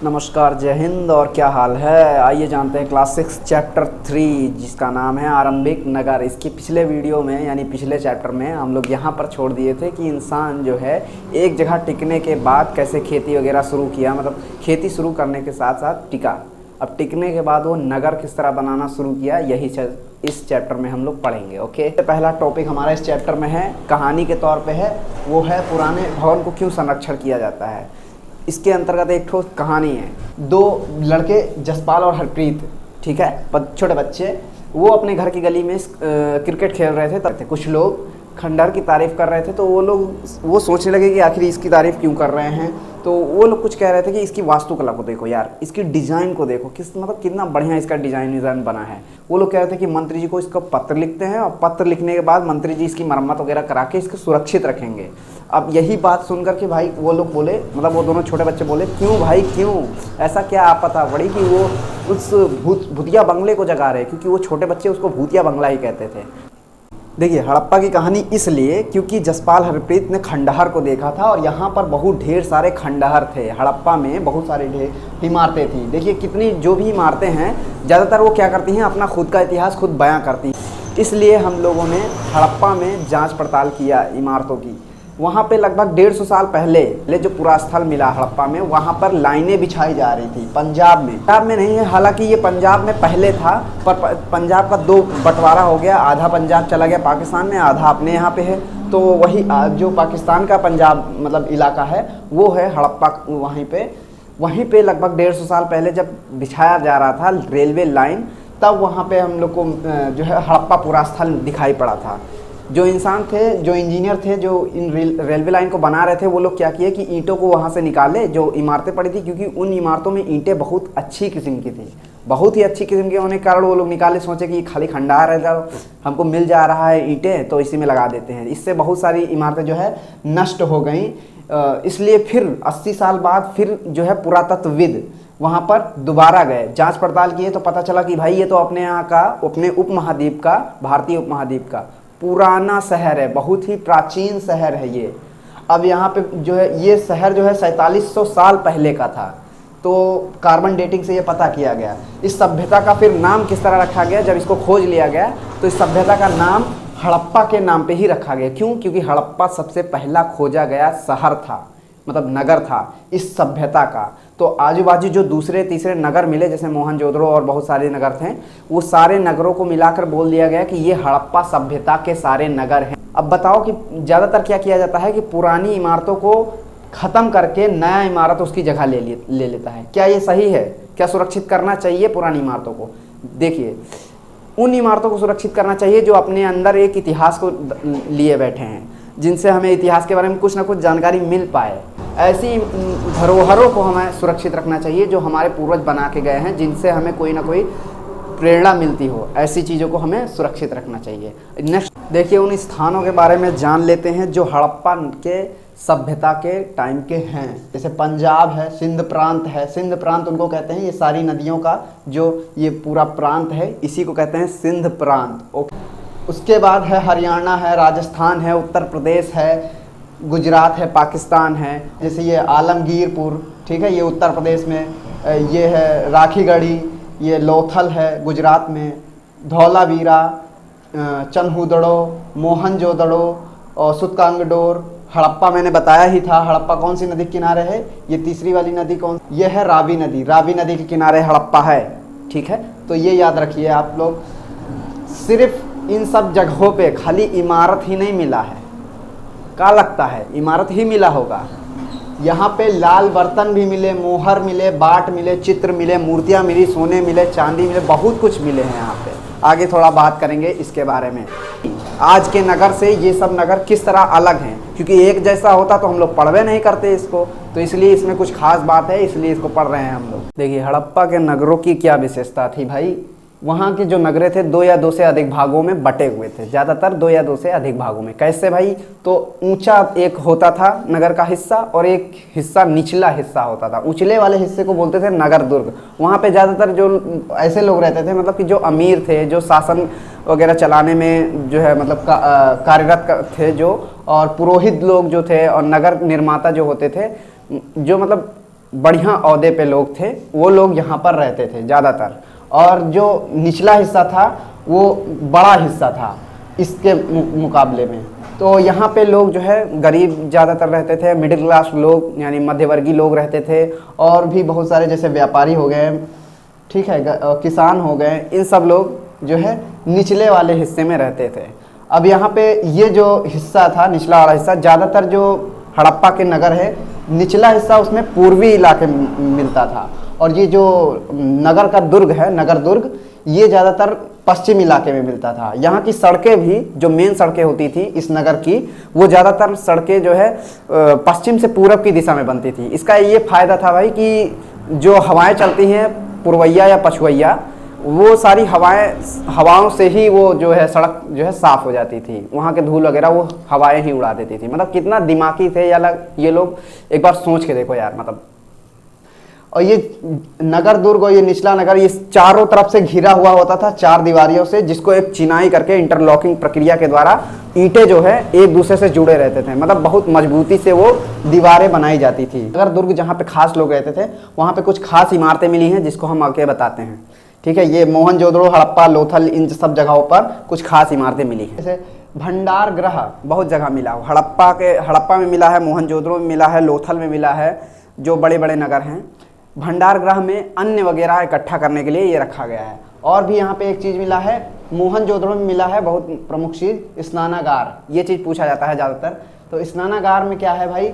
नमस्कार, जय हिंद। और क्या हाल है? आइए जानते हैं क्लास 6 चैप्टर 3 जिसका नाम है आरंभिक नगर। इसके पिछले वीडियो में यानी पिछले चैप्टर में हम लोग यहाँ पर छोड़ दिए थे कि इंसान जो है एक जगह टिकने के बाद कैसे खेती वगैरह शुरू किया, मतलब खेती शुरू करने के साथ साथ टिका। अब टिकने के बाद वो नगर किस तरह बनाना शुरू किया, यही इस चैप्टर में हम लोग पढ़ेंगे। ओके, पहला टॉपिक हमारा इस चैप्टर में है, कहानी के तौर पे है, वो है पुराने भवन को क्यों संरक्षण किया जाता है। इसके अंतर्गत एक ठोस कहानी है। दो लड़के जसपाल और हरप्रीत, ठीक है, छोटे बच्चे, वो अपने घर की गली में क्रिकेट खेल रहे थे। कुछ लोग खंडहर की तारीफ़ कर रहे थे, तो वो सोचने लगे कि आखिर इसकी तारीफ़ क्यों कर रहे हैं। तो वो लोग कुछ कह रहे थे कि इसकी वास्तुकला को देखो यार, इसकी डिज़ाइन को देखो, कितना बढ़िया इसका डिज़ाइन बना है। वो लोग कह रहे थे कि मंत्री जी को इसका पत्र लिखते हैं और पत्र लिखने के बाद मंत्री जी इसकी मरम्मत वगैरह करा के इसको सुरक्षित रखेंगे। अब यही बात सुनकर के भाई वो लोग बोले, मतलब वो दोनों छोटे बच्चे बोले, क्यों भाई क्यों, ऐसा क्या आपत्ति पड़ी कि वो उस भूतिया बंगले को जगा रहे, क्योंकि वो छोटे बच्चे उसको भूतिया बंगला ही कहते थे। देखिए, हड़प्पा की कहानी इसलिए क्योंकि जसपाल हरप्रीत ने खंडहर को देखा था और यहाँ पर बहुत ढेर सारे खंडहर थे। हड़प्पा में बहुत सारे इमारतें थी। देखिए, कितनी जो भी इमारतें हैं ज़्यादातर वो क्या करती हैं, अपना खुद का इतिहास खुद बयां करती हैं। इसलिए हम लोगों ने हड़प्पा में जांच पड़ताल किया इमारतों की। वहाँ पे लगभग 150 साल पहले जो पुरास्थल मिला हड़प्पा में, वहाँ पर लाइनें बिछाई जा रही थी। पंजाब में नहीं है, हालांकि ये पंजाब में पहले था, पर पंजाब का दो बंटवारा हो गया, आधा पंजाब चला गया पाकिस्तान में, आधा अपने यहाँ पे है। तो वही जो पाकिस्तान का पंजाब मतलब इलाका है वो है हड़प्पा। वहीं पे लगभग 150 साल पहले जब बिछाया जा रहा था रेलवे लाइन, तब वहाँ पे हम लोग को जो है हड़प्पा पुरास्थल दिखाई पड़ा था। जो इंसान थे, जो इंजीनियर थे, जो इन रेलवे लाइन को बना रहे थे, वो लोग क्या किए कि ईंटों को वहाँ से निकाले जो इमारतें पड़ी थी, क्योंकि उन इमारतों में ईंटें बहुत अच्छी किस्म की थी, बहुत ही अच्छी किस्म के होने के कारण वो लोग निकाले। सोचे कि खाली खंडहर है, हमको मिल जा रहा है ईंटें, तो इसी में लगा देते हैं। इससे बहुत सारी इमारतें जो है नष्ट हो गई। इसलिए फिर 80 साल बाद फिर जो है पुरातत्वविद वहाँ पर दोबारा गए, जांच पड़ताल किए, तो पता चला कि भाई ये तो अपने यहाँ का, अपने उपमहाद्वीप का, भारतीय उपमहाद्वीप का पुराना शहर है, बहुत ही प्राचीन शहर है ये। अब यहाँ पे जो है ये शहर जो है 4700 साल पहले का था। तो कार्बन डेटिंग से ये पता किया गया। इस सभ्यता का फिर नाम किस तरह रखा गया, जब इसको खोज लिया गया तो इस सभ्यता का नाम हड़प्पा के नाम पे ही रखा गया। क्यों? क्योंकि हड़प्पा सबसे पहला खोजा गया शहर था, मतलब नगर था इस सभ्यता का। तो आजू बाजू जो दूसरे तीसरे नगर मिले, जैसे मोहनजोदड़ो और बहुत सारे नगर थे, वो सारे नगरों को मिलाकर बोल दिया गया कि ये हड़प्पा सभ्यता के सारे नगर हैं। अब बताओ कि ज़्यादातर क्या किया जाता है कि पुरानी इमारतों को ख़त्म करके नया इमारत उसकी जगह ले लेता है। क्या ये सही है? क्या सुरक्षित करना चाहिए पुरानी इमारतों को? देखिए, उन इमारतों को सुरक्षित करना चाहिए जो अपने अंदर एक इतिहास को लिए बैठे हैं, जिनसे हमें इतिहास के बारे में कुछ ना कुछ जानकारी मिल पाए। ऐसी धरोहरों को हमें सुरक्षित रखना चाहिए जो हमारे पूर्वज बना के गए हैं, जिनसे हमें कोई ना कोई प्रेरणा मिलती हो। ऐसी चीज़ों को हमें सुरक्षित रखना चाहिए। नेक्स्ट देखिए, उन स्थानों के बारे में जान लेते हैं जो हड़प्पा के सभ्यता के टाइम के हैं। जैसे पंजाब है, सिंध प्रांत है। सिंध प्रांत उनको कहते हैं, ये सारी नदियों का जो ये पूरा प्रांत है, इसी को कहते हैं सिंध प्रांत। उसके बाद है हरियाणा है, राजस्थान है, उत्तर प्रदेश है, गुजरात है, पाकिस्तान है। जैसे ये आलमगीरपुर, ठीक है, ये उत्तर प्रदेश में, ये है राखीगढ़ी, ये लोथल है गुजरात में, धौलावीरा, चन्हूदड़ो, मोहनजोदड़ो और सुतकांगडोर। हड़प्पा मैंने बताया ही था। हड़प्पा कौन सी नदी के किनारे है? ये तीसरी वाली नदी कौन? ये है रावी नदी। रावी नदी के किनारे हड़प्पा है, ठीक है। तो ये याद रखिए आप लोग। सिर्फ इन सब जगहों पे खाली इमारत ही नहीं मिला है, क्या लगता है इमारत ही मिला होगा? यहाँ पे लाल बर्तन भी मिले, मोहर मिले, बाट मिले, चित्र मिले, मूर्तियाँ मिली, सोने मिले, चांदी मिले, बहुत कुछ मिले हैं यहाँ पे। आगे थोड़ा बात करेंगे इसके बारे में। आज के नगर से ये सब नगर किस तरह अलग हैं, क्योंकि एक जैसा होता तो हम लोग पढ़वे नहीं करते इसको, तो इसलिए इसमें कुछ खास बात है, इसलिए इसको पढ़ रहे हैं हम लोग। देखिए, हड़प्पा के नगरों की क्या विशेषता थी भाई। वहाँ के जो नगरे थे 2 या 2 से अधिक भागों में बटे हुए थे, ज़्यादातर 2 या 2 से अधिक भागों में। कैसे भाई? तो ऊंचा एक होता था नगर का हिस्सा और एक हिस्सा निचला हिस्सा होता था। ऊंचले वाले हिस्से को बोलते थे नगर दुर्ग। वहाँ पे ज़्यादातर जो ऐसे लोग रहते थे, मतलब कि जो अमीर थे, जो शासन वगैरह चलाने में जो है मतलब कार्यरत थे जो, और पुरोहित लोग जो थे और नगर निर्माता जो होते थे, जो मतलब बढ़िया ओहदे पे लोग थे वो लोग यहाँ पर रहते थे ज़्यादातर, और जो निचला हिस्सा था वो बड़ा हिस्सा था इसके मुकाबले में। तो यहाँ पे लोग जो है गरीब ज़्यादातर रहते थे, मिडिल क्लास लोग यानी मध्यवर्गीय लोग रहते थे, और भी बहुत सारे जैसे व्यापारी हो गए, ठीक है, किसान हो गए, इन सब लोग जो है निचले वाले हिस्से में रहते थे। अब यहाँ पे ये जो हिस्सा था निचला वाला हिस्सा, ज़्यादातर जो हड़प्पा के नगर है निचला हिस्सा उसमें पूर्वी इलाके में मिलता था, और ये जो नगर का दुर्ग है, नगर दुर्ग, ये ज़्यादातर पश्चिम इलाके में मिलता था। यहाँ की सड़कें भी जो मेन सड़कें होती थी इस नगर की, वो ज़्यादातर सड़कें जो है पश्चिम से पूरब की दिशा में बनती थी। इसका ये फ़ायदा था भाई कि जो हवाएं चलती हैं पूर्वैया या पछुवैया, वो सारी हवाओं से ही वो जो है सड़क जो है साफ़ हो जाती थी, वहाँ के धूल वगैरह वो हवाएं ही उड़ा देती थी। मतलब कितना दिमागी थे ये लोग, एक बार सोच के देखो यार। मतलब और ये नगर दुर्ग और ये निचला नगर ये चारों तरफ से घिरा हुआ होता था 4 दीवारियों से, जिसको एक चिनाई करके इंटरलॉकिंग प्रक्रिया के द्वारा ईंटें जो है एक दूसरे से जुड़े रहते थे। मतलब बहुत मजबूती से वो दीवारें बनाई जाती थी। नगर दुर्ग जहाँ पे खास लोग रहते थे वहाँ पे कुछ खास इमारतें मिली हैं जिसको हम आगे बताते हैं, ठीक है। ये मोहनजोदड़ो, हड़प्पा, लोथल, इन सब जगहों पर कुछ खास इमारतें मिली हैं। जैसे भंडार गृह बहुत जगह मिला, हड़प्पा में मिला है, मोहनजोदड़ो में मिला है, लोथल में मिला है, जो बड़े बड़े नगर हैं। भंडार गृह में अन्न वगैरह इकट्ठा करने के लिए ये रखा गया है। और भी यहाँ पे एक चीज़ मिला है, मोहनजोदड़ो में मिला है बहुत प्रमुख चीज़, स्नानागार। ये चीज़ पूछा जाता है ज़्यादातर। तो स्नानागार में क्या है भाई,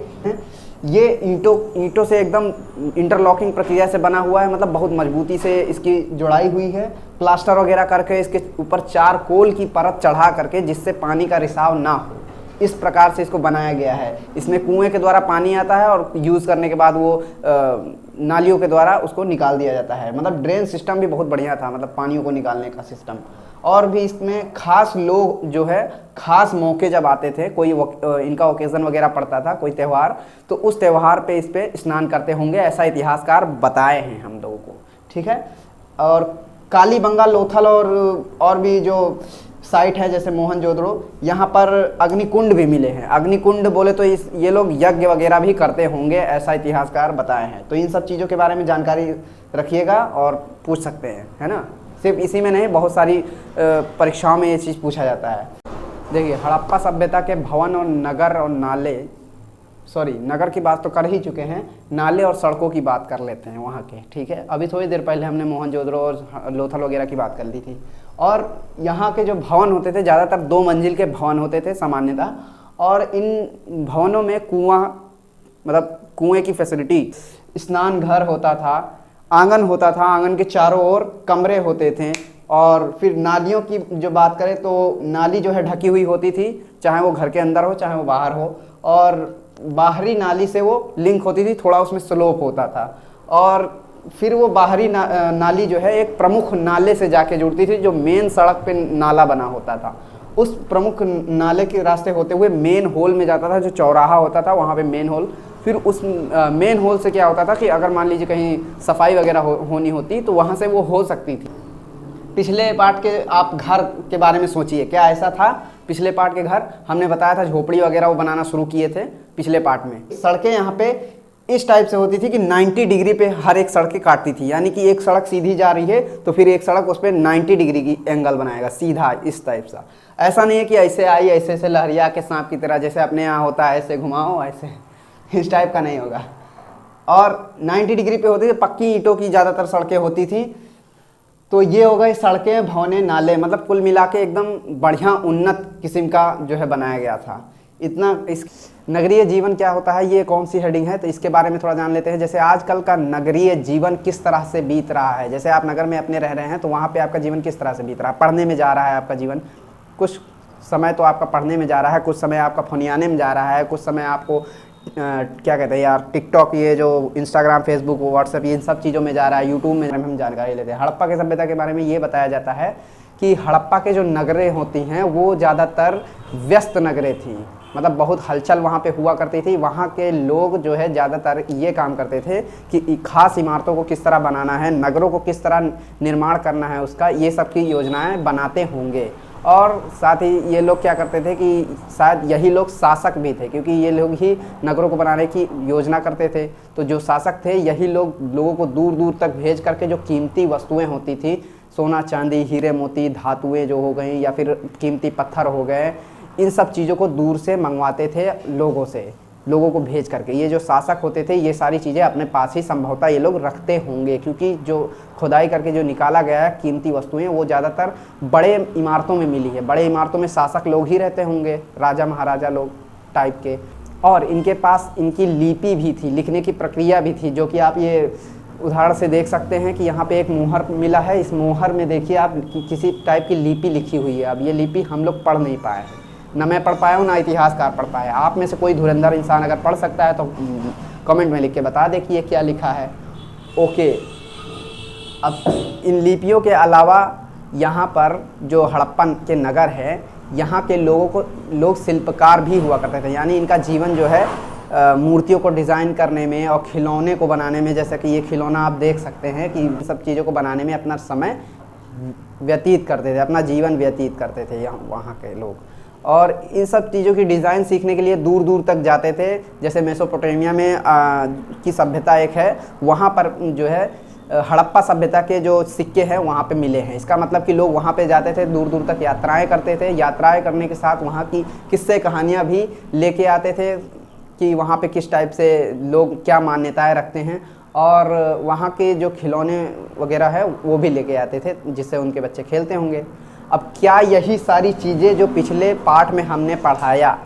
ये ईंटों से एकदम इंटरलॉकिंग प्रक्रिया से बना हुआ है। मतलब बहुत मजबूती से इसकी जुड़ाई हुई है, प्लास्टर वगैरह करके इसके ऊपर चारकोल की परत चढ़ा करके, जिससे पानी का रिसाव ना हो, इस प्रकार से इसको बनाया गया है। इसमें कुएं के द्वारा पानी आता है और यूज़ करने के बाद वो नालियों के द्वारा उसको निकाल दिया जाता है। मतलब ड्रेन सिस्टम भी बहुत बढ़िया था, मतलब पानियों को निकालने का सिस्टम। और भी इसमें खास लोग जो है खास मौके जब आते थे, कोई इनका ओकेज़न वगैरह पड़ता था, कोई त्यौहार, तो उस त्यौहार पे इस पे स्नान करते होंगे, ऐसा इतिहासकार बताए हैं हम लोगों को, ठीक है। और कालीबंगा, लोथल और भी जो साइट है जैसे मोहनजोदड़ो, यहाँ पर अग्निकुंड भी मिले हैं। अग्निकुंड बोले तो ये लोग यज्ञ वगैरह भी करते होंगे, ऐसा इतिहासकार बताए हैं। तो इन सब चीज़ों के बारे में जानकारी रखिएगा और पूछ सकते हैं, है ना। सिर्फ इसी में नहीं, बहुत सारी परीक्षाओं में ये चीज़ पूछा जाता है। देखिए, हड़प्पा सभ्यता के भवन और नगर और नाले, नगर की बात तो कर ही चुके हैं, नाले और सड़कों की बात कर लेते हैं वहाँ के, ठीक है। अभी थोड़ी देर पहले हमने मोहनजोदड़ो और लोथल वगैरह की बात कर ली थी। और यहाँ के जो भवन होते थे, ज़्यादातर 2 मंजिल के भवन होते थे सामान्यतः, और इन भवनों में मतलब कुएँ की फैसिलिटी, स्नान घर होता था, आंगन होता था, आंगन के चारों ओर कमरे होते थे। और फिर नालियों की जो बात करें तो नाली जो है ढकी हुई होती थी, चाहे वो घर के अंदर हो चाहे वो बाहर हो, और बाहरी नाली से वो लिंक होती थी, थोड़ा उसमें स्लोप होता था। और फिर वो बाहरी नाली जो है एक प्रमुख नाले से जाके जुड़ती थी, जो मेन सड़क पे नाला बना होता था। उस प्रमुख नाले के रास्ते होते हुए मेन होल में जाता था, जो चौराहा होता था वहाँ पे मेन होल। फिर उस मेन होल से क्या होता था कि अगर मान लीजिए कहीं सफाई वगैरह होनी होती तो वहाँ से वो हो सकती थी। पिछले पार्ट के आप घर के बारे में सोचिए, क्या ऐसा था? पिछले पार्ट के घर हमने बताया था झोपड़ी वगैरह वो बनाना शुरू किए थे पिछले पार्ट में। सड़कें यहाँ पे इस टाइप से होती थी कि 90 डिग्री पे हर एक सड़कें काटती थी, यानी कि एक सड़क सीधी जा रही है तो फिर एक सड़क उस पर 90 डिग्री की एंगल बनाएगा सीधा, इस टाइप सा। ऐसा नहीं है कि ऐसे आई ऐसे से लहरिया के सांप की तरह, जैसे अपने यहाँ होता है ऐसे घुमाओ ऐसे, इस टाइप का नहीं होगा। और 90 डिग्री पे होती थी, पक्की ईंटों की ज़्यादातर सड़कें होती थी। तो ये हो गई सड़कें, भवनें, नाले, मतलब कुल मिला के एकदम बढ़िया उन्नत किस्म का जो है बनाया गया था। इतना इस नगरीय जीवन क्या होता है, ये कौन सी हेडिंग है, तो इसके बारे में थोड़ा जान लेते हैं। जैसे आजकल का नगरीय जीवन किस तरह से बीत रहा है, जैसे आप नगर में अपने रह रहे हैं तो वहाँ पे आपका जीवन किस तरह से बीत रहा है। पढ़ने में जा रहा है आपका जीवन, कुछ समय तो आपका पढ़ने में जा रहा है, कुछ समय आपका फोनियाने में जा रहा है, कुछ समय आपको क्या कहते हैं यार, टिकटॉक, ये जो इंस्टाग्राम, फेसबुक, व्हाट्सएप, ये इन सब चीज़ों में जा रहा है, यूट्यूब में हम जानकारी लेते हैं। हड़प्पा की सभ्यता के बारे में ये बताया जाता है कि हड़प्पा के जो नगरें होती हैं वो ज़्यादातर व्यस्त नगरें थी, मतलब बहुत हलचल वहाँ पे हुआ करती थी। वहाँ के लोग जो है ज़्यादातर ये काम करते थे कि खास इमारतों को किस तरह बनाना है, नगरों को किस तरह निर्माण करना है उसका, ये सब की योजनाएं बनाते होंगे। और साथ ही ये लोग क्या करते थे कि शायद यही लोग शासक भी थे, क्योंकि ये लोग ही नगरों को बनाने की योजना करते थे। तो जो शासक थे यही लोग लोगों को दूर दूर तक भेज करके जो कीमती वस्तुएं होती थी, सोना चांदी हीरे मोती धातुएं जो हो गई या फिर कीमती पत्थर हो गए, इन सब चीज़ों को दूर से मंगवाते थे लोगों को भेज करके। ये जो शासक होते थे ये सारी चीज़ें अपने पास ही संभवतः ये लोग रखते होंगे, क्योंकि जो खुदाई करके जो निकाला गया है कीमती वस्तुएं वो ज़्यादातर बड़े इमारतों में मिली है। बड़े इमारतों में शासक लोग ही रहते होंगे, राजा महाराजा लोग टाइप के। और इनके पास इनकी लिपि भी थी, लिखने की प्रक्रिया भी थी, जो कि आप ये उदाहरण से देख सकते हैं कि यहाँ पे एक मोहर मिला है। इस मोहर में देखिए आप किसी टाइप की लिपि लिखी हुई है। अब ये लिपि हम लोग पढ़ नहीं पाए हैं, ना मैं पढ़ पाया हूँ ना इतिहासकार पढ़ पाया। आप में से कोई धुरंधर इंसान अगर पढ़ सकता है तो कमेंट में लिख के बता दे कि ये क्या लिखा है। ओके, अब इन लिपियों के अलावा यहाँ पर जो हड़प्पन के नगर है, यहाँ के लोग शिल्पकार भी हुआ करते थे। यानी इनका जीवन जो है मूर्तियों को डिज़ाइन करने में और खिलौने को बनाने में, जैसे कि ये खिलौना आप देख सकते हैं कि इन सब चीज़ों को बनाने में अपना समय व्यतीत करते थे, अपना जीवन व्यतीत करते थे वहाँ के लोग। और इन सब चीज़ों की डिज़ाइन सीखने के लिए दूर दूर तक जाते थे। जैसे मेसोपोटामिया में की सभ्यता एक है, वहाँ पर जो है हड़प्पा सभ्यता के जो सिक्के हैं वहाँ पे मिले हैं। इसका मतलब कि लोग वहाँ पे जाते थे, दूर दूर तक यात्राएं करते थे। यात्राएं करने के साथ वहाँ की किस्से कहानियाँ भी लेके आते थे कि वहाँ पे किस टाइप से लोग क्या मान्यताएं रखते हैं, और वहाँ के जो खिलौने वगैरह है वो भी लेके आते थे जिससे उनके बच्चे खेलते होंगे। अब क्या यही सारी चीज़ें जो पिछले पार्ट में हमने पढ़ाया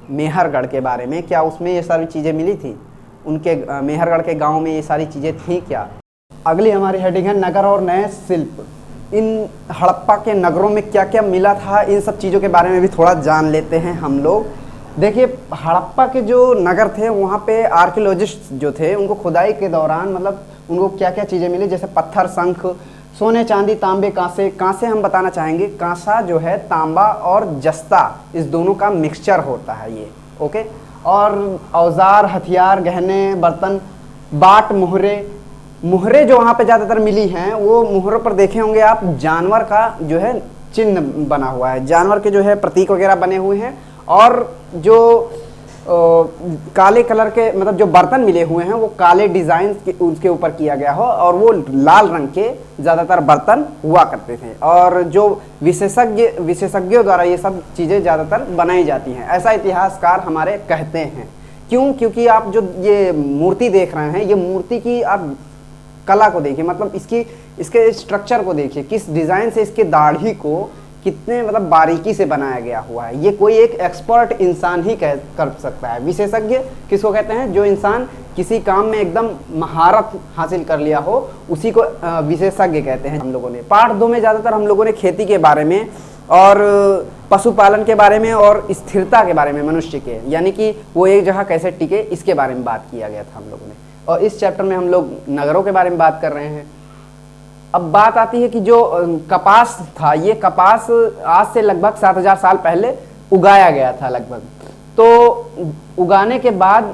मेहरगढ़ के बारे में, क्या उसमें ये सारी चीज़ें मिली थी? उनके मेहरगढ़ के गांव में ये सारी चीज़ें थी क्या? अगली हमारी हेडिंग है नगर और नए शिल्प। इन हड़प्पा के नगरों में क्या क्या मिला था, इन सब चीज़ों के बारे में भी थोड़ा जान लेते हैं हम लोग। देखिए, हड़प्पा के जो नगर थे वहाँ पे आर्कियोलॉजिस्ट जो थे उनको खुदाई के दौरान मतलब उनको क्या क्या चीज़ें मिली, जैसे पत्थर, शंख, सोने, चांदी, तांबे, कांसे हम बताना चाहेंगे। कांसा जो है तांबा और जस्ता, इस दोनों का मिक्सचर होता है ये। ओके, और औजार, हथियार, गहने, बर्तन, बाट, मुहरे जो वहाँ पे ज़्यादातर मिली हैं, वो मुहरों पर देखे होंगे आप जानवर का जो है चिन्ह बना हुआ है, जानवर के जो है प्रतीक वगैरह बने हुए हैं। और जो काले कलर के मतलब जो बर्तन मिले हुए हैं वो काले डिज़ाइन उसके ऊपर किया गया हो, और वो लाल रंग के ज़्यादातर बर्तन हुआ करते थे। और जो विशेषज्ञों द्वारा ये सब चीज़ें ज़्यादातर बनाई जाती हैं, ऐसा इतिहासकार हमारे कहते हैं। क्यों? क्योंकि आप जो ये मूर्ति देख रहे हैं, ये मूर्ति की आप कला को देखिए, मतलब इसके स्ट्रक्चर को देखिए, किस डिज़ाइन से इसके दाढ़ी को कितने मतलब बारीकी से बनाया गया हुआ है। ये कोई एक एक्सपर्ट इंसान ही कर सकता है। विशेषज्ञ किसको कहते हैं? जो इंसान किसी काम में एकदम महारत हासिल कर लिया हो, उसी को विशेषज्ञ कहते हैं। हम लोगों ने पार्ट 2 में ज़्यादातर हम लोगों ने खेती के बारे में और पशुपालन के बारे में और स्थिरता के बारे में मनुष्य के, यानी कि वो एक जगह कैसे टिके, इसके बारे में बात किया गया था हम लोगों ने। और इस चैप्टर में हम लोग नगरों के बारे में बात कर रहे हैं। अब बात आती है कि जो कपास था, ये कपास आज से लगभग 7000 साल पहले उगाया गया था लगभग। तो उगाने के बाद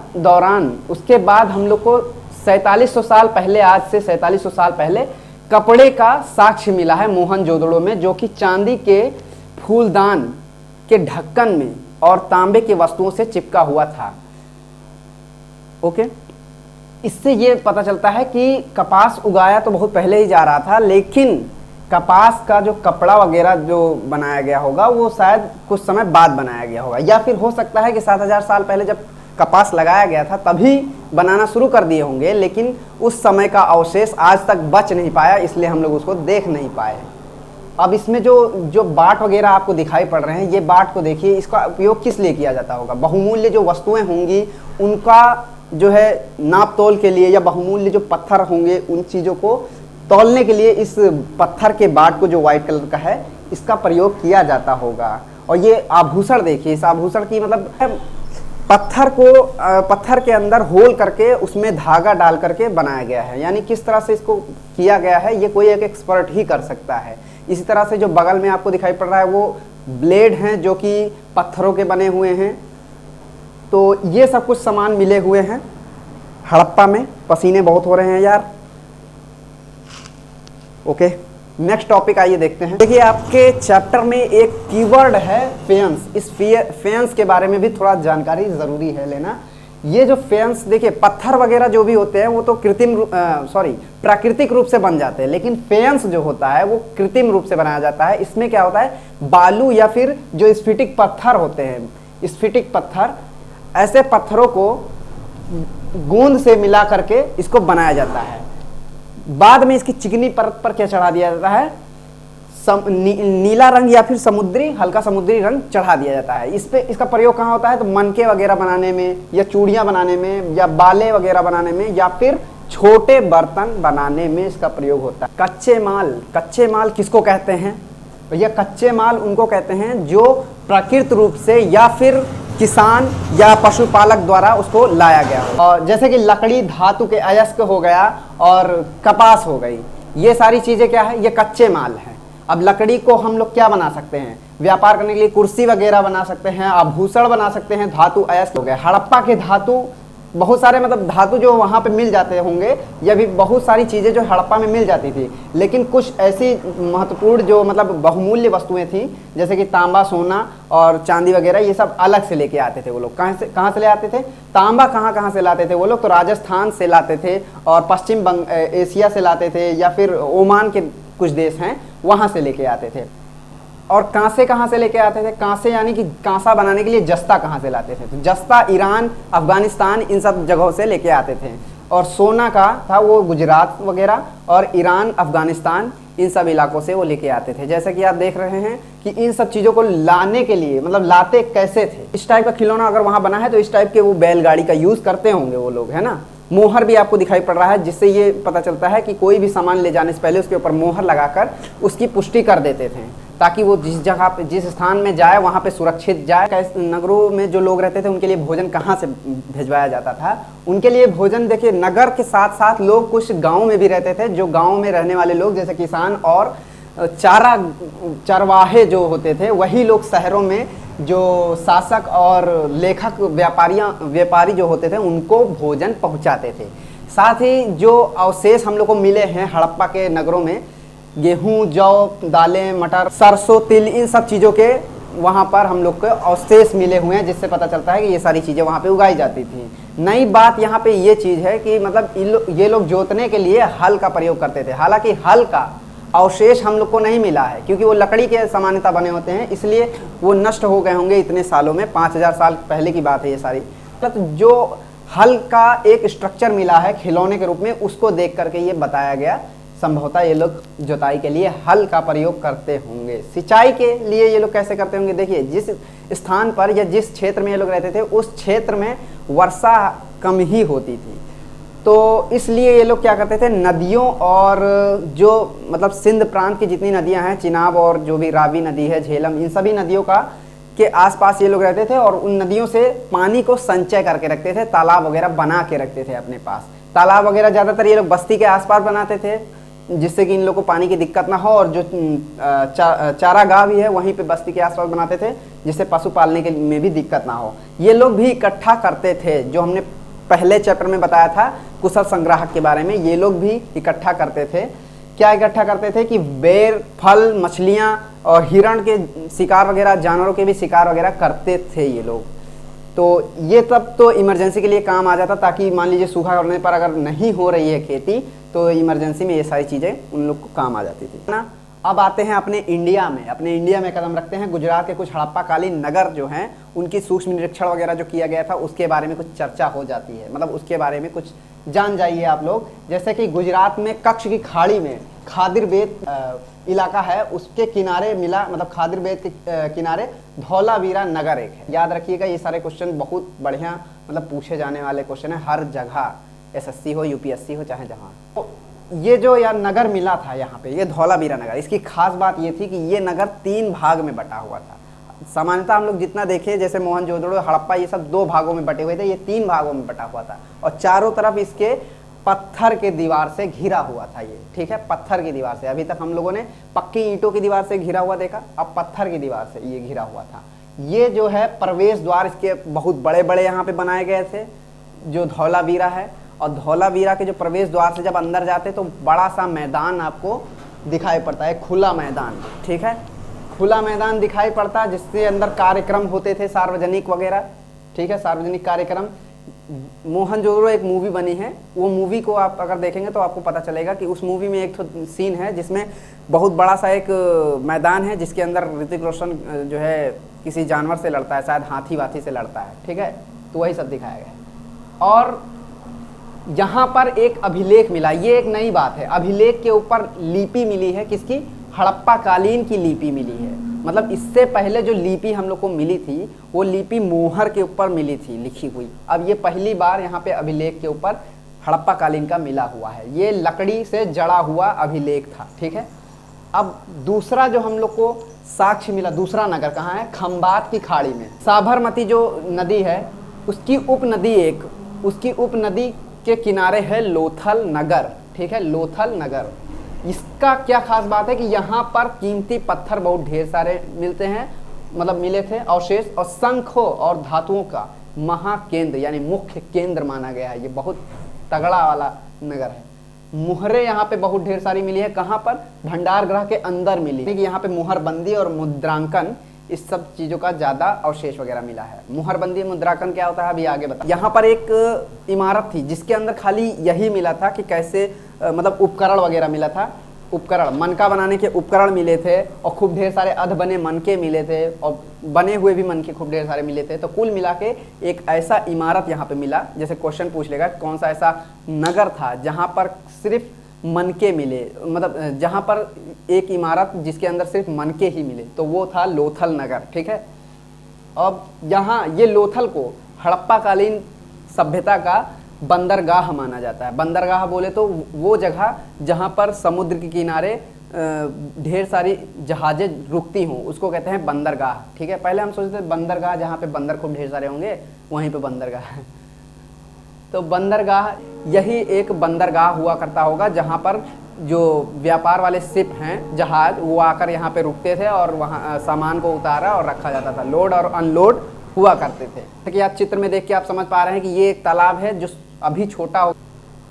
उसके बाद हम लोग को 4700 साल पहले, आज से 4700 साल पहले कपड़े का साक्ष्य मिला है मोहनजोदड़ो में, जो कि चांदी के फूलदान के ढक्कन में और तांबे के वस्तुओं से चिपका हुआ था। ओके, इससे ये पता चलता है कि कपास उगाया तो बहुत पहले ही जा रहा था, लेकिन कपास का जो कपड़ा वगैरह जो बनाया गया होगा वो शायद कुछ समय बाद बनाया गया होगा, या फिर हो सकता है कि 7000 साल पहले जब कपास लगाया गया था तभी बनाना शुरू कर दिए होंगे, लेकिन उस समय का अवशेष आज तक बच नहीं पाया, इसलिए हम लोग उसको देख नहीं पाए। अब इसमें जो बाट वगैरह आपको दिखाई पड़ रहे हैं, ये बाट को देखिए, इसका उपयोग किस लिए किया जाता होगा? बहुमूल्य जो वस्तुएं होंगी उनका जो है नाप तोल के लिए, या बहुमूल्य जो पत्थर होंगे उन चीज़ों को तौलने के लिए इस पत्थर के बाट को, जो वाइट कलर का है, इसका प्रयोग किया जाता होगा। और ये आभूषण देखिए, इस आभूषण की मतलब पत्थर के अंदर होल करके उसमें धागा डाल करके बनाया गया है, यानी किस तरह से इसको किया गया है ये कोई एक एक्सपर्ट ही कर सकता है। इसी तरह से जो बगल में आपको दिखाई पड़ रहा है वो ब्लेड हैं जो कि पत्थरों के बने हुए हैं। तो ये सब कुछ सामान मिले हुए हैं हड़प्पा में। पसीने बहुत हो रहे हैं यार। ओके, नेक्स्ट टॉपिक आइए देखते हैं। देखिए आपके चैप्टर में एक कीवर्ड है फेयंस। इस फेयंस के बारे में भी थोड़ा जानकारी ज़रूरी है लेना। ये जो फेयंस, देखिए पत्थर वगैरह जो भी होते हैं वो तो प्राकृतिक रूप से बन जाते हैं, लेकिन फेयंस जो होता है वो कृत्रिम रूप से बनाया जाता है। इसमें क्या होता है, बालू या फिर जो स्फटिक पत्थर होते हैं, स्फटिक पत्थर, ऐसे पत्थरों को गोंद से मिला करके इसको बनाया जाता है। बाद में इसकी चिकनी परत पर क्या चढ़ा दिया जाता है, नीला रंग या फिर हल्का समुद्री रंग चढ़ा दिया जाता है। इस पे इसका प्रयोग कहाँ होता है, तो मनके वगैरह बनाने में या चूड़ियाँ बनाने में या बाले वगैरह बनाने में या फिर छोटे बर्तन बनाने में इसका प्रयोग होता है। कच्चे माल किसको कहते हैं भैया? कच्चे माल उनको कहते हैं जो प्राकृतिक रूप से या फिर किसान या पशुपालक द्वारा उसको लाया गया हो। और जैसे कि लकड़ी धातु के अयस्क हो गया और कपास हो गई, ये सारी चीज़ें क्या है, ये कच्चे माल हैं। अब लकड़ी को हम लोग क्या बना सकते हैं, व्यापार करने के लिए कुर्सी वगैरह बना सकते हैं, आभूषण बना सकते हैं, धातु अयस्क हो गए। हड़प्पा के धातु बहुत सारे धातु जो वहाँ पे मिल जाते होंगे, या भी बहुत सारी चीज़ें जो हड़प्पा में मिल जाती थी, लेकिन कुछ ऐसी महत्वपूर्ण जो बहुमूल्य वस्तुएं थी जैसे कि तांबा, सोना और चांदी वगैरह, ये सब अलग से लेके आते थे वो लोग। कहाँ से ले आते थे? तांबा कहाँ से लाते थे वो लोग? तो राजस्थान से लाते थे और पश्चिम एशिया से लाते थे, या फिर ओमान के कुछ देश हैं वहाँ से लेके आते थे। और कांसे कहाँ से लेके आते थे? कांसे यानी कि कांसा बनाने के लिए जस्ता कहाँ से लाते थे? तो जस्ता ईरान, अफगानिस्तान, इन सब जगहों से लेके आते थे। और सोना का था वो गुजरात वगैरह और ईरान, अफगानिस्तान, इन सब इलाकों से वो लेके आते थे। जैसे कि आप देख रहे हैं कि इन सब चीज़ों को लाने के लिए लाते कैसे थे। इस टाइप का खिलौना अगर वहाँ बना है तो इस टाइप के वो बैलगाड़ी का यूज़ करते होंगे वो लोग, है ना। मोहर भी आपको दिखाई पड़ रहा है, जिससे ये पता चलता है कि कोई भी सामान ले जाने से पहले उसके ऊपर मोहर लगाकर उसकी पुष्टि कर देते थे, ताकि वो जिस जगह पे, जिस स्थान में जाए वहाँ पे सुरक्षित जाए। नगरों में जो लोग रहते थे उनके लिए भोजन कहाँ से भिजवाया जाता था? उनके लिए भोजन, देखिए नगर के साथ साथ लोग कुछ गाँव में भी रहते थे। जो गाँव में रहने वाले लोग जैसे किसान और चरवाहे जो होते थे, वही लोग शहरों में जो शासक और लेखक व्यापारी जो होते थे उनको भोजन पहुंचाते थे। साथ ही जो अवशेष हम लोग को मिले हैं हड़प्पा के नगरों में, गेहूं, जौ, दालें, मटर, सरसों, तिल, इन सब चीज़ों के वहाँ पर हम लोग को अवशेष मिले हुए हैं, जिससे पता चलता है कि ये सारी चीज़ें वहाँ पे उगाई जाती थी। नई बात यहाँ पे ये चीज़ है कि ये लोग जोतने के लिए हल का प्रयोग करते थे। हालांकि हल का अवशेष हम लोग को नहीं मिला है, क्योंकि वो लकड़ी के सामान्यता बने होते हैं, इसलिए वो नष्ट हो गए होंगे इतने सालों में। 5000 साल पहले की बात है ये सारी। तो जो हल का एक स्ट्रक्चर मिला है खिलौने के रूप में, उसको देख करके ये बताया गया, संभवतः ये लोग जुताई के लिए हल का प्रयोग करते होंगे। सिंचाई के लिए ये लोग कैसे करते होंगे? देखिए जिस स्थान पर या जिस क्षेत्र में ये लोग रहते थे उस क्षेत्र में वर्षा कम ही होती थी, तो इसलिए ये लोग क्या करते थे, नदियों और जो सिंध प्रांत की जितनी नदियां हैं, चिनाब और जो भी रावी नदी है, झेलम, इन सभी नदियों के आसपास ये लोग रहते थे और उन नदियों से पानी को संचय करके रखते थे, तालाब वगैरह बना के रखते थे अपने पास। तालाब वगैरह ज़्यादातर ये लोग बस्ती के आसपास बनाते थे, जिससे कि इन लोग को पानी की दिक्कत ना हो। और जो चारागाह भी है वहीं पे बस्ती के आसपास बनाते थे, जिससे पशु पालने के में भी दिक्कत ना हो। ये लोग भी इकट्ठा करते थे, जो हमने पहले चैप्टर में बताया था कुशल संग्राहक के बारे में। ये लोग भी इकट्ठा करते थे। क्या इकट्ठा करते थे कि बेर, फल, मछलियाँ और हिरण के शिकार वगैरह, जानवरों के भी शिकार वगैरह करते थे ये लोग। तो ये तब तो इमरजेंसी के लिए काम आ जाता, ताकि मान लीजिए सूखा करने पर अगर नहीं हो रही है खेती तो इमरजेंसी में ये सारी चीज़ें उन लोग को काम आ जाती थी ना। अब आते हैं अपने इंडिया में कदम रखते हैं। गुजरात के कुछ हड़प्पाकालीन नगर जो हैं उनकी सूक्ष्म निरीक्षण वगैरह जो किया गया था उसके बारे में कुछ चर्चा हो जाती है, उसके बारे में कुछ जान जाइए आप लोग। जैसे कि गुजरात में कच्छ की खाड़ी में खादिरबेत इलाका है, उसके किनारे मिला, खादिरबेत के किनारे धौलावीरा नगर एक है। याद रखिएगा, ये सारे क्वेश्चन बहुत बढ़िया पूछे जाने वाले क्वेश्चन है हर जगह, SSC हो, UPSC हो, चाहे जहाँ। तो ये जो यार नगर मिला था यहाँ पे, ये धौलावीरा नगर, इसकी खास बात ये थी कि ये नगर 3 भाग में बटा हुआ था। सामान्यतः हम लोग जितना देखें, जैसे मोहनजोदड़ो, हड़प्पा, ये सब 2 भागों में बटे हुए थे, ये 3 भागों में बटा हुआ था। और चारों तरफ इसके पत्थर के दीवार से घिरा हुआ था ये, ठीक है, पत्थर की दीवार से। अभी तक हम लोगों ने पक्की ईंटों की दीवार से घिरा हुआ देखा, अब पत्थर की दीवार से ये घिरा हुआ था। ये जो है प्रवेश द्वार इसके बहुत बड़े बड़े यहाँ पे बनाए गए थे, जो धौलावीरा है। और धौलावीरा के जो प्रवेश द्वार से जब अंदर जाते तो बड़ा सा मैदान आपको दिखाई पड़ता है, खुला मैदान, ठीक है, खुला मैदान दिखाई पड़ता है जिसके अंदर कार्यक्रम होते थे सार्वजनिक वगैरह, ठीक है, सार्वजनिक कार्यक्रम। मोहनजोदड़ो एक मूवी बनी है, वो मूवी को आप अगर देखेंगे तो आपको पता चलेगा कि उस मूवी में एक तो सीन है जिसमें बहुत बड़ा सा एक मैदान है जिसके अंदर ऋतिक रोशन जो है किसी जानवर से लड़ता है, शायद हाथी वाथी से लड़ता है, ठीक है, तो वही सब दिखाया गया है। और यहाँ पर एक अभिलेख मिला, ये एक नई बात है, अभिलेख के ऊपर लिपि मिली है, किसकी, हड़प्पा कालीन की लिपि मिली है। मतलब इससे पहले जो लिपि हम लोग को मिली थी वो लिपि मोहर के ऊपर मिली थी लिखी हुई, अब ये पहली बार यहाँ पे अभिलेख के ऊपर हड़प्पा कालीन का मिला हुआ है, ये लकड़ी से जड़ा हुआ अभिलेख था, ठीक है। अब दूसरा जो हम लोग को साक्ष्य मिला, दूसरा नगर कहाँ है, खंबात की खाड़ी में, साबरमती जो नदी है उसकी उपनदी एक, उसकी उपनदी के किनारे है लोथल नगर, ठीक है, लोथल नगर। इसका क्या खास बात है कि यहाँ पर कीमती पत्थर बहुत ढेर सारे मिलते हैं, मतलब मिले थे अवशेष, और शंखों और धातुओं का महाकेंद्र यानी मुख्य केंद्र माना गया है, ये बहुत तगड़ा वाला नगर है। मुहरें यहाँ पे बहुत ढेर सारी मिली है, कहाँ पर, भंडार गृह के अंदर मिली है, यहाँ पे मुहरबंदी और मुद्रांकन इस सब चीज़ों का ज़्यादा अवशेष वगैरह मिला है। मुहरबंदी मुद्रांकन क्या होता है अभी आगे बता। यहाँ पर एक इमारत थी जिसके अंदर खाली यही मिला था कि कैसे मतलब उपकरण वगैरह मिला था, उपकरण, मनका बनाने के उपकरण मिले थे, और खूब ढेर सारे अध बने मनके मिले थे, और बने हुए भी मनके खूब ढेर सारे मिले थे। तो कुल मिला के एक ऐसा इमारत यहाँ पे मिला, जैसे क्वेश्चन पूछ लेगा कौन सा ऐसा नगर था जहाँ पर सिर्फ मनके मिले, मतलब जहाँ पर एक इमारत जिसके अंदर सिर्फ मनके ही मिले, तो वो था लोथल नगर, ठीक है। अब यहाँ ये लोथल को हड़प्पा कालीन सभ्यता का बंदरगाह माना जाता है। बंदरगाह बोले तो वो जगह जहाँ पर समुद्र के किनारे ढेर सारी जहाजें रुकती हों उसको कहते हैं बंदरगाह, ठीक है। पहले हम सोचते थे बंदरगाह जहाँ पे बंदर खूब ढेर सारे होंगे वहीं पे बंदरगाह है, तो बंदरगाह यही एक बंदरगाह हुआ करता होगा जहाँ पर जो व्यापार वाले शिप हैं, जहाज, वो आकर यहाँ पे रुकते थे और वहाँ सामान को उतारा और रखा जाता था, लोड और अनलोड हुआ करते थे। कि आप चित्र में देख के आप समझ पा रहे हैं कि ये एक तालाब है जो अभी छोटा हो।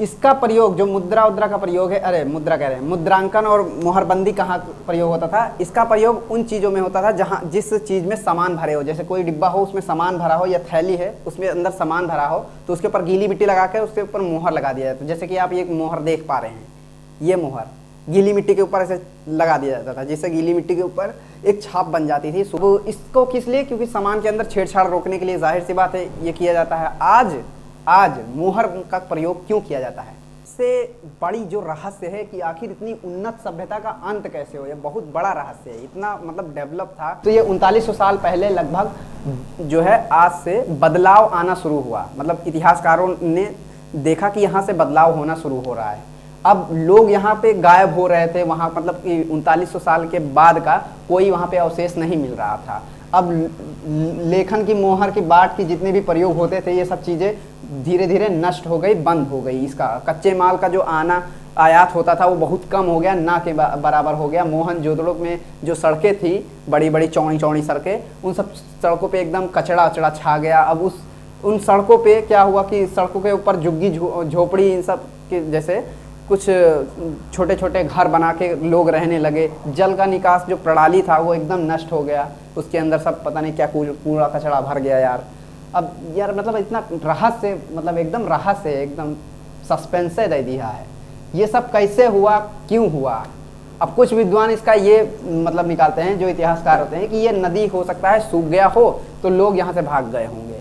इसका प्रयोग जो मुद्रा उद्रा का प्रयोग है, अरे मुद्रा कह रहे हैं, मुद्रांकन और मोहरबंदी कहाँ प्रयोग होता था, इसका प्रयोग उन चीज़ों में होता था जहाँ जिस चीज़ में सामान भरे हो, जैसे कोई डिब्बा हो उसमें सामान भरा हो, या थैली है उसमें अंदर सामान भरा हो, तो उसके ऊपर गीली मिट्टी लगा के उसके ऊपर मोहर लगा दिया जाता है। जैसे कि आप ये मोहर देख पा रहे हैं, ये मोहर गीली मिट्टी के ऊपर ऐसे लगा दिया जाता था, जिससे गीली मिट्टी के ऊपर एक छाप बन जाती थी। तो इसको किस लिए, क्योंकि सामान के अंदर छेड़छाड़ रोकने के लिए, जाहिर सी बात है ये किया जाता है। आज मोहर का प्रयोग क्यों किया जाता है, से बड़ी जो रहस्य है कि आखिर इतनी उन्नत सभ्यता का अंत कैसे हो, ये बहुत बड़ा रहस्य है। इतना मतलब डेवलप था, तो ये 3900 साल पहले लगभग जो है आज से बदलाव आना शुरू हुआ। मतलब इतिहासकारों ने देखा कि यहाँ से बदलाव होना शुरू हो रहा है। अब लोग यहाँ पे गायब हो रहे थे, वहाँ मतलब कि 3900 साल के बाद का कोई वहाँ पे अवशेष नहीं मिल रहा था। अब लेखन की, मोहर की, बाट की जितने भी प्रयोग होते थे, ये सब चीज़ें धीरे धीरे नष्ट हो गई, बंद हो गई। इसका कच्चे माल का जो आयात होता था वो बहुत कम हो गया, ना के बराबर हो गया। मोहनजोदड़ो में जो सड़कें थी, बड़ी बड़ी चौड़ी चौड़ी सड़कें, उन सब सड़कों पे एकदम कचड़ा अचड़ा छा गया। अब उन सड़कों पे क्या हुआ कि सड़कों के ऊपर झुग्गी झोपड़ी इन सब के जैसे कुछ छोटे छोटे घर बना के लोग रहने लगे। जल का निकास जो प्रणाली था वो एकदम नष्ट हो गया, उसके अंदर सब पता नहीं क्या कूड़ा कचड़ा भर गया यार। अब यार मतलब इतना रहस्य, मतलब एकदम रहस्य, एकदम सस्पेंस दे दिया है। ये सब कैसे हुआ, क्यों हुआ? अब कुछ विद्वान इसका ये मतलब निकालते हैं, जो इतिहासकार होते हैं, कि ये नदी हो सकता है सूख गया हो तो लोग यहाँ से भाग गए होंगे,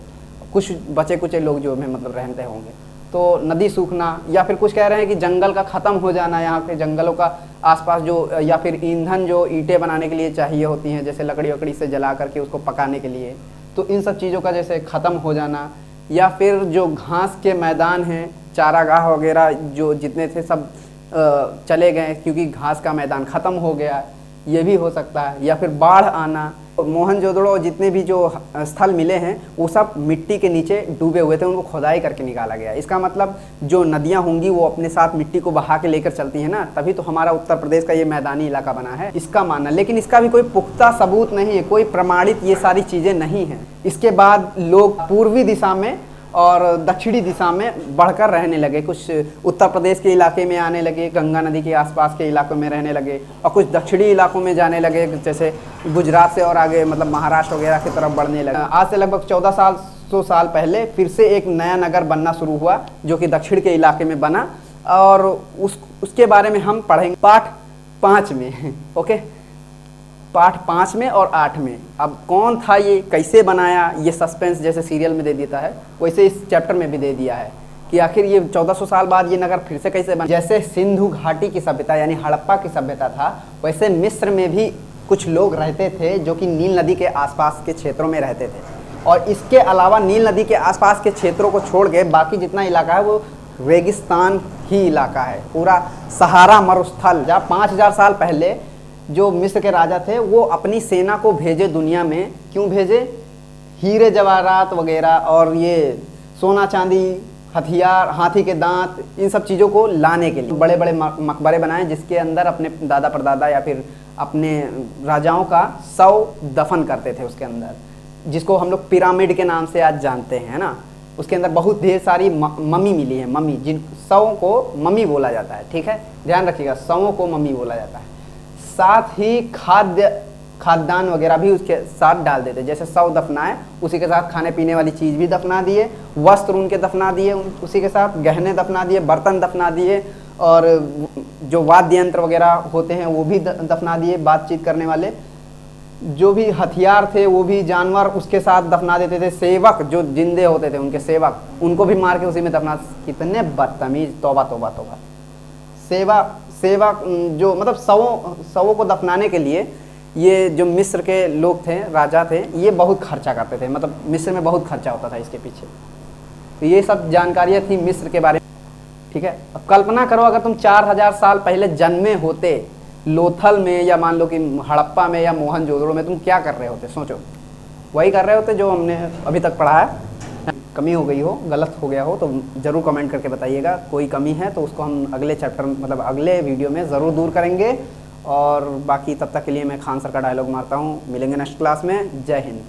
कुछ बचे कुचे लोग जो में मतलब रहते होंगे, तो नदी सूखना, या फिर कुछ कह रहे हैं कि जंगल का ख़त्म हो जाना, यहाँ के जंगलों का आसपास जो, या फिर ईंधन जो ईंटें बनाने के लिए चाहिए होती हैं, जैसे लकड़ी वकड़ी से जला करके उसको पकाने के लिए, तो इन सब चीज़ों का जैसे ख़त्म हो जाना। या फिर जो घास के मैदान हैं, चारागाह वगैरह जो जितने थे सब चले गए क्योंकि घास का मैदान ख़त्म हो गया, ये भी हो सकता है। या फिर बाढ़ आना। मोहनजोदड़ो जितने भी जो स्थल मिले हैं वो सब मिट्टी के नीचे डूबे हुए थे, उनको खुदाई करके निकाला गया। इसका मतलब जो नदियां होंगी वो अपने साथ मिट्टी को बहा के लेकर चलती हैं ना, तभी तो हमारा उत्तर प्रदेश का ये मैदानी इलाका बना है, इसका मानना। लेकिन इसका भी कोई पुख्ता सबूत नहीं है, कोई प्रमाणित ये सारी चीज़ें नहीं हैं। इसके बाद लोग पूर्वी दिशा में और दक्षिणी दिशा में बढ़कर रहने लगे। कुछ उत्तर प्रदेश के इलाके में आने लगे, गंगा नदी के आसपास के इलाकों में रहने लगे, और कुछ दक्षिणी इलाकों में जाने लगे, जैसे गुजरात से और आगे मतलब महाराष्ट्र वगैरह की तरफ बढ़ने लगे। आज से लगभग 1400 साल पहले फिर से एक नया नगर बनना शुरू हुआ, जो कि दक्षिण के इलाके में बना, और उसके बारे में हम पढ़ेंगे पाठ 5 में। ओके, पाठ 5 में और 8 में। अब कौन था ये, कैसे बनाया, ये सस्पेंस जैसे सीरियल में दे देता है वैसे इस चैप्टर में भी दे दिया है कि आखिर ये 1400 साल बाद ये नगर फिर से कैसे बना। जैसे सिंधु घाटी की सभ्यता यानी हड़प्पा की सभ्यता था, वैसे मिस्र में भी कुछ लोग रहते थे जो कि नील नदी के आसपास के क्षेत्रों में रहते थे। और इसके अलावा नील नदी के आसपास के क्षेत्रों को छोड़ के बाकी जितना इलाका है वो रेगिस्तान ही इलाका है, पूरा सहारा मरुस्थल। जहाँ 5000 साल पहले जो मिस्र के राजा थे वो अपनी सेना को भेजे दुनिया में, क्यों भेजे, हीरे जवाहरात वगैरह और ये सोना चांदी, हथियार, हाथी के दांत, इन सब चीज़ों को लाने के लिए बड़े बड़े मकबरे बनाए, जिसके अंदर अपने दादा परदादा या फिर अपने राजाओं का शव दफन करते थे उसके अंदर, जिसको हम लोग पिरामिड के नाम से आज जानते हैं ना। उसके अंदर बहुत ढेर सारी मम्मी मिली है, मम्मी, जिन शवों को मम्मी बोला जाता है, ठीक है, ध्यान रखिएगा, शवों को मम्मी बोला जाता है। साथ ही खाद्यान्न वगैरह भी उसके साथ डाल देते, जैसे शव दफनाए उसी के साथ खाने पीने वाली चीज़ भी दफना दिए, वस्त्र उनके दफना दिए उसी के साथ, गहने दफना दिए, बर्तन दफना दिए, और जो वाद्य यंत्र वगैरह होते हैं वो भी दफना दिए, बातचीत करने वाले जो भी हथियार थे वो भी, जानवर उसके साथ दफना देते थे, सेवक जो जिंदे होते थे उनके सेवक, उनको भी मार के उसी में दफना। कितने बदतमीज, तौबा तौबा तौबा। सेवक जो मतलब शवों को दफनाने के लिए ये जो मिस्र के लोग थे, राजा थे, ये बहुत खर्चा करते थे, मतलब मिस्र में बहुत खर्चा होता था इसके पीछे। तो ये सब जानकारियाँ थी मिस्र के बारे में, ठीक है। अब कल्पना करो अगर तुम 4000 साल पहले जन्मे होते लोथल में, या मान लो कि हड़प्पा में या मोहनजोदड़ो में, तुम क्या कर रहे होते, सोचो। वही कर रहे होते जो हमने अभी तक पढ़ा है। कमी हो गई हो, गलत हो गया हो तो ज़रूर कमेंट करके बताइएगा। कोई कमी है तो उसको हम अगले चैप्टर मतलब अगले वीडियो में ज़रूर दूर करेंगे। और बाकी तब तक के लिए मैं खान सर का डायलॉग मारता हूँ। मिलेंगे नेक्स्ट क्लास में। जय हिंद।